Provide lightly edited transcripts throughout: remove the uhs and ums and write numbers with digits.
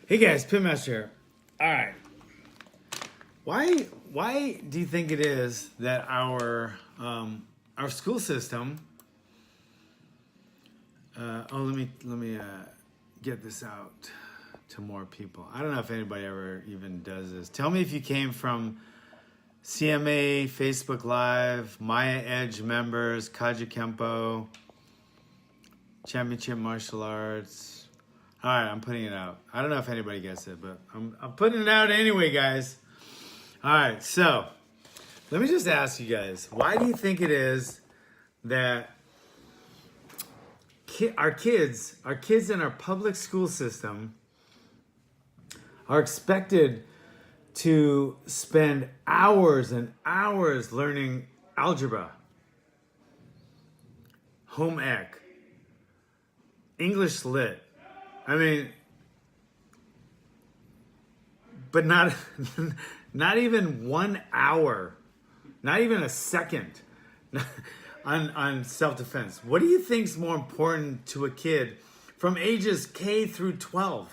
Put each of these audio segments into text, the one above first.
Hey guys, Pitmaster here. All right. Why do you think it is that our school system? Let me get this out to more people. I don't know if anybody ever even does this. Tell me if you came from CMA, Facebook Live, Maya Edge members, Kaja Kempo, Championship Martial Arts. All right, I'm putting it out. I don't know if anybody gets it, but I'm putting it out anyway, guys. All right, so let me just ask you guys, why do you think it is that our kids in our public school system are expected to spend hours and hours learning algebra, home ec, English lit? I mean, but not even 1 hour, not even a second on self-defense. What do you think is more important to a kid from ages K through 12?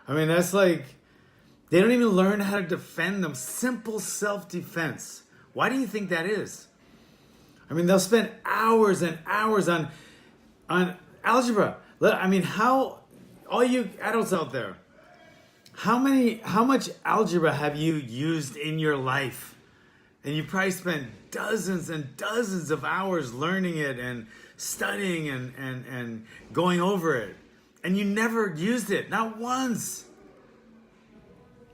I mean, that's like, they don't even learn how to defend them. Simple self-defense. Why do you think that is? I mean, they'll spend hours and hours on algebra. I mean, all you adults out there, how much algebra have you used in your life? And you probably spent dozens and dozens of hours learning it and studying and going over it. And you never used it, not once.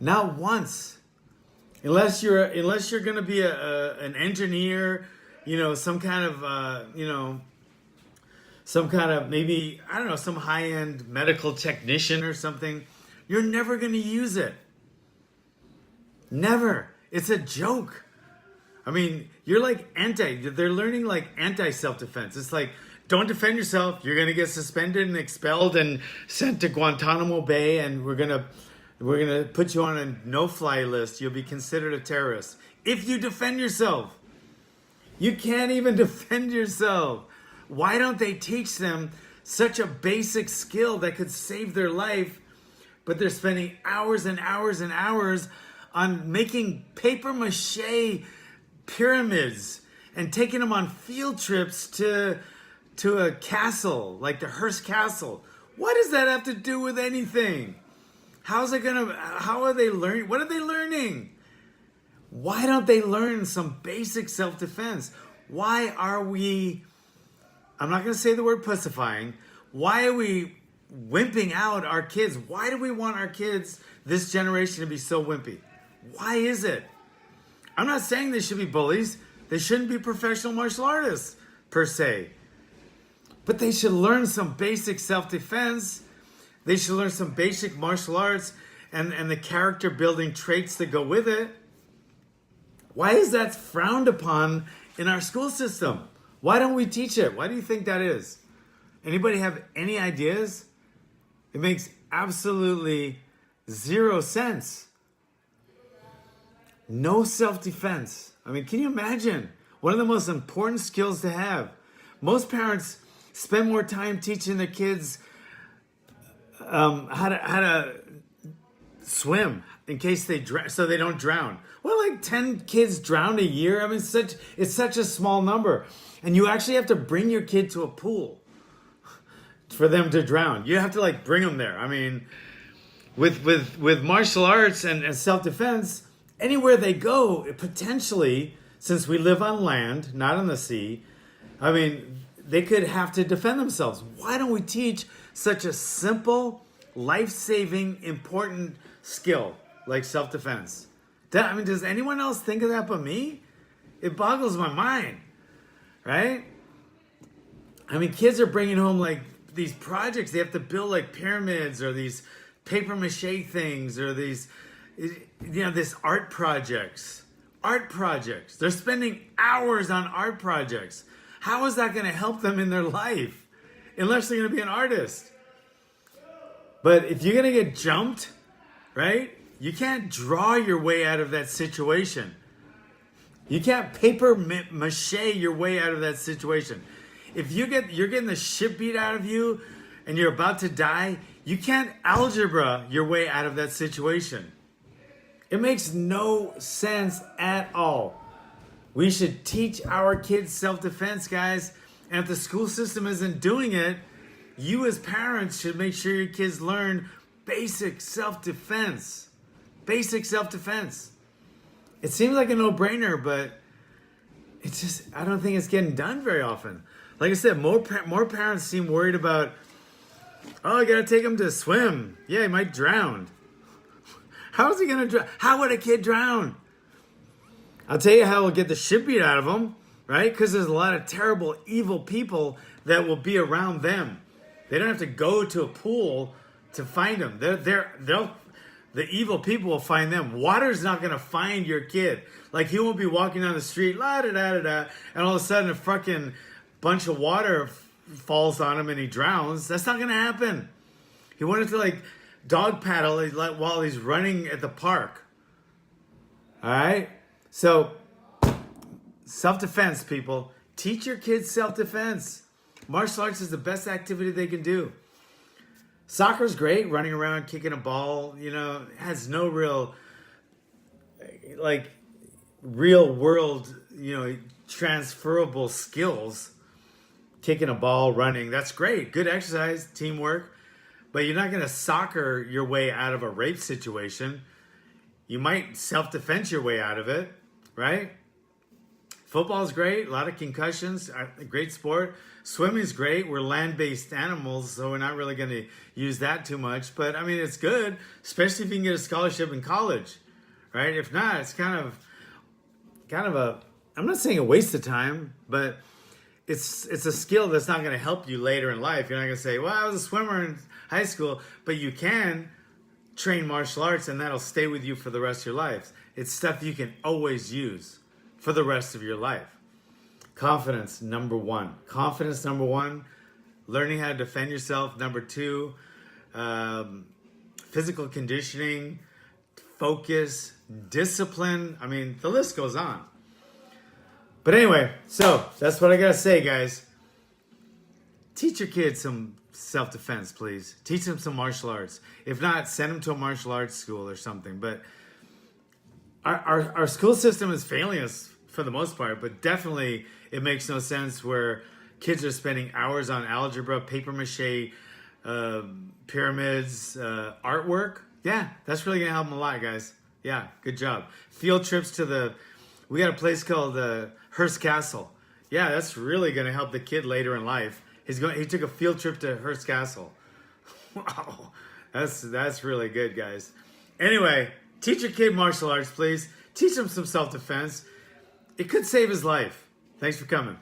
Not once. Unless you're going to be an engineer, some kind of some kind of, maybe, I don't know, some high-end medical technician or something, you're never going to use it. Never. It's a joke. I mean, you're like they're learning like anti-self-defense. It's like, don't defend yourself. You're going to get suspended and expelled and sent to Guantanamo Bay, and we're going to put you on a no-fly list. You'll be considered a terrorist if you defend yourself. You can't even defend yourself. Why don't they teach them such a basic skill that could save their life, but they're spending hours and hours and hours on making paper mache pyramids and taking them on field trips to a castle, like the Hearst Castle? What does that have to do with anything? How are they learning? What are they learning? Why don't they learn some basic self-defense? Why are we, I'm not going to say the word pussifying, why are we wimping out our kids? Why do we want our kids, this generation, to be so wimpy? Why is it? I'm not saying they should be bullies. They shouldn't be professional martial artists, per se. But they should learn some basic self-defense. They should learn some basic martial arts and the character building traits that go with it. Why is that frowned upon in our school system? Why don't we teach it? Why do you think that is? Anybody have any ideas? It makes absolutely zero sense. No self-defense. I mean, can you imagine? One of the most important skills to have. Most parents spend more time teaching their kids how to swim in case so they don't drown. Well, like 10 kids drown a year. I mean, it's such a small number. And you actually have to bring your kid to a pool for them to drown. You have to like bring them there. I mean, with martial arts and self-defense, anywhere they go, potentially, since we live on land, not on the sea, I mean, they could have to defend themselves. Why don't we teach such a simple, life-saving, important skill like self-defense? I mean, does anyone else think of that but me? It boggles my mind, right? I mean, kids are bringing home like these projects. They have to build like pyramids or these paper mache things or these, this art projects. Art projects. They're spending hours on art projects. How is that going to help them in their life? Unless they're going to be an artist. But if you're going to get jumped, right? You can't draw your way out of that situation. You can't paper mache your way out of that situation. If you're getting the shit beat out of you and you're about to die, You can't algebra your way out of that situation. It makes no sense at all. We should teach our kids self-defense, guys. And if the school system isn't doing it, you as parents should make sure your kids learn basic self-defense. Basic self-defense. It seems like a no-brainer, but it's just, I don't think it's getting done very often. Like I said, more parents seem worried about, oh, I gotta take him to swim. Yeah, he might drown. How is he gonna drown? How would a kid drown? I'll tell you how we'll get the shit beat out of them, right? Because there's a lot of terrible, evil people that will be around them. They don't have to go to a pool to find them. The evil people will find them. Water's not gonna find your kid. Like, he won't be walking down the street, la da da da da, and all of a sudden a fucking bunch of water falls on him and he drowns. That's not gonna happen. He wanted to like dog paddle while he's running at the park. All right. So, self-defense, people. Teach your kids self-defense. Martial arts is the best activity they can do. Soccer's great, running around, kicking a ball, has no real, real world, transferable skills. Kicking a ball, running, that's great. Good exercise, teamwork. But you're not going to soccer your way out of a rape situation. You might self-defense your way out of it, right? Football's great, a lot of concussions, great sport. Swimming's great. We're land-based animals, so we're not really going to use that too much. But, I mean, it's good, especially if you can get a scholarship in college, right? If not, it's kind of a, I'm not saying a waste of time, but it's a skill that's not going to help you later in life. You're not going to say, well, I was a swimmer in high school, but you can train martial arts and that'll stay with you for the rest of your life. It's stuff you can always use for the rest of your life. Confidence, number one. Confidence, number one. Learning how to defend yourself, number two. Physical conditioning, focus, discipline. I mean, the list goes on. But anyway, so that's what I gotta say, guys. Teach your kids some self-defense, please. Teach them some martial arts. If not, send them to a martial arts school or something. But our school system is failing us for the most part, but definitely it makes no sense where kids are spending hours on algebra, paper mache, pyramids, artwork. Yeah, that's really gonna help them a lot, guys. Yeah, good job. Field trips to we got a place called Hearst Castle. Yeah, that's really gonna help the kid later in life. He took a field trip to Hearst Castle. Wow, that's really good, guys. Anyway, teach your kid martial arts, please. Teach him some self-defense. It could save his life. Thanks for coming.